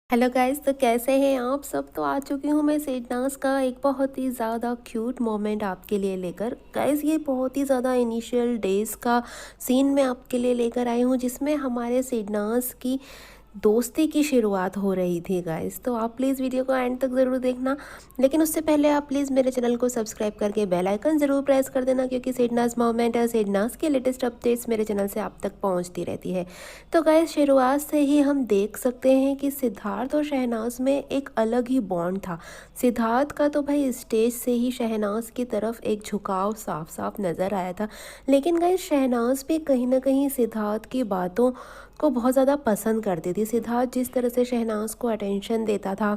Hello guys, तो कैसे हैं आप सब। तो आ चुकी हूँ मैं सेडनास का एक बहुत ही ज़्यादा क्यूट मोमेंट आपके लिए लेकर। गाइस ये बहुत ही ज़्यादा इनिशियल डेज़ का सीन मैं आपके लिए लेकर आई हूँ, जिसमें हमारे सेडनास की दोस्ती की शुरुआत हो रही थी गाइस। तो आप प्लीज़ वीडियो को एंड तक ज़रूर देखना, लेकिन उससे पहले आप प्लीज़ मेरे चैनल को सब्सक्राइब करके बेल आइकन ज़रूर प्रेस कर देना, क्योंकि सेडनास मोमेंट और सेडनास के लेटेस्ट अपडेट्स मेरे चैनल से आप तक पहुंचती रहती है। तो गाइस शुरुआत से ही हम देख सकते हैं कि सिद्धार्थ और शहनाज में एक अलग ही बॉन्ड था। सिद्धार्थ का तो भाई स्टेज से ही शहनाज की तरफ एक झुकाव साफ साफ नज़र आया था, लेकिन गाइस शहनाज भी कहीं ना कहीं सिद्धार्थ की बातों को बहुत ज़्यादा पसंद करती थी। सिद्धार्थ जिस तरह से शहनाज को अटेंशन देता था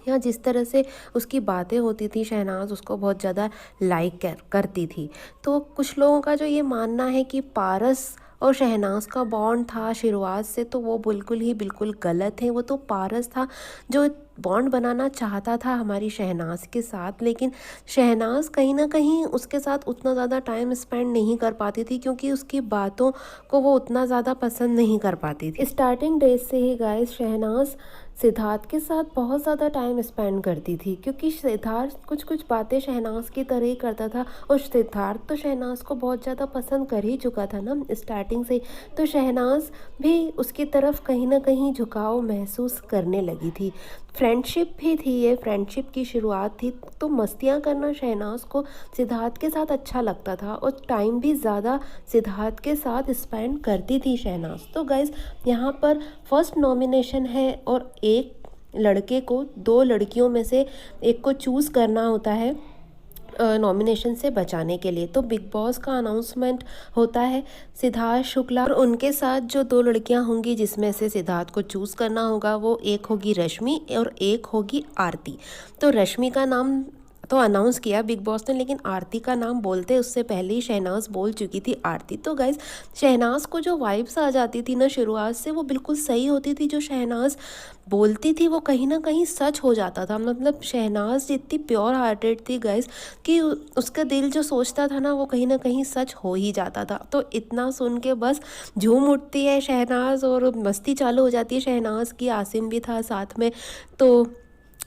या जिस तरह से उसकी बातें होती थी, शहनाज उसको बहुत ज़्यादा लाइक करती थी। तो कुछ लोगों का जो ये मानना है कि पारस और शहनाज का बॉन्ड था शुरुआत से, तो वो बिल्कुल गलत है। वो तो पारस था जो बॉन्ड बनाना चाहता था हमारी शहनाज के साथ, लेकिन शहनाज कहीं ना कहीं उसके साथ उतना ज़्यादा टाइम स्पेंड नहीं कर पाती थी, क्योंकि उसकी बातों को वो उतना ज़्यादा पसंद नहीं कर पाती थी। स्टार्टिंग डेज से ही गाइस शहनाज सिद्धार्थ के साथ बहुत ज़्यादा टाइम स्पेंड करती थी, क्योंकि सिद्धार्थ कुछ कुछ बातें शहनाज की तरह ही करता था, और सिद्धार्थ तो शहनाज को बहुत ज़्यादा पसंद कर ही चुका था ना स्टार्टिंग से। तो शहनाज भी उसकी तरफ कहीं ना कहीं झुकाव महसूस करने लगी थी। फ्रेंडशिप भी थी, ये फ्रेंडशिप की शुरुआत थी। तो मस्तियाँ करना शहनाज को सिद्धार्थ के साथ अच्छा लगता था, और टाइम भी ज़्यादा सिद्धार्थ के साथ स्पेंड करती थी शहनाज। तो गाइज़ यहाँ पर फर्स्ट नॉमिनेशन है, और एक लड़के को दो लड़कियों में से एक को चूज़ करना होता है नॉमिनेशन से बचाने के लिए। तो बिग बॉस का अनाउंसमेंट होता है। सिद्धार्थ शुक्ला और उनके साथ जो दो लड़कियां होंगी जिसमें से सिद्धार्थ को चूज़ करना होगा, वो एक होगी रश्मि और एक होगी आरती। तो रश्मि का नाम तो अनाउंस किया बिग बॉस ने, लेकिन आरती का नाम बोलते उससे पहले ही शहनाज बोल चुकी थी आरती। तो गाइज शहनाज को जो वाइब्स आ जाती थी ना शुरुआत से, वो बिल्कुल सही होती थी। जो शहनाज बोलती थी वो कहीं ना कहीं सच हो जाता था। मतलब शहनाज जितनी प्योर हार्टेड थी गाइज, कि उसका दिल जो सोचता था ना वो कहीं ना कहीं सच हो ही जाता था। तो इतना सुन के बस झूम उठती है शहनाज, और मस्ती चालू हो जाती है शहनाज की। आसिम भी था साथ में। तो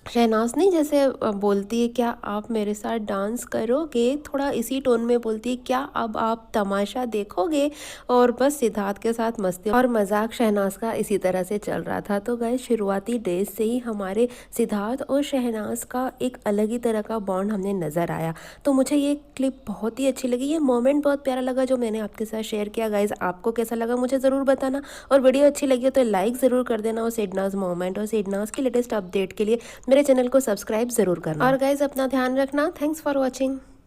शहनाज नहीं जैसे बोलती है, क्या आप मेरे साथ डांस करोगे, थोड़ा इसी टोन में बोलती है, क्या अब आप तमाशा देखोगे। और बस सिद्धार्थ के साथ मस्ती और मजाक शहनाज का इसी तरह से चल रहा था। तो गाइस शुरुआती डेज से ही हमारे सिद्धार्थ और शहनाज का एक अलग ही तरह का बॉन्ड हमें नज़र आया। तो मुझे ये क्लिप बहुत ही अच्छी लगी, ये मोमेंट बहुत प्यारा लगा जो मैंने आपके साथ शेयर किया। गाइज आपको कैसा लगा मुझे ज़रूर बताना, और वीडियो अच्छी लगी हो तो लाइक ज़रूर कर देना। और सेडनाज मोमेंट और सेडनाज की लेटेस्ट अपडेट के लिए मेरे चैनल को सब्सक्राइब ज़रूर करना। और गाइज अपना ध्यान रखना। Thanks for watching.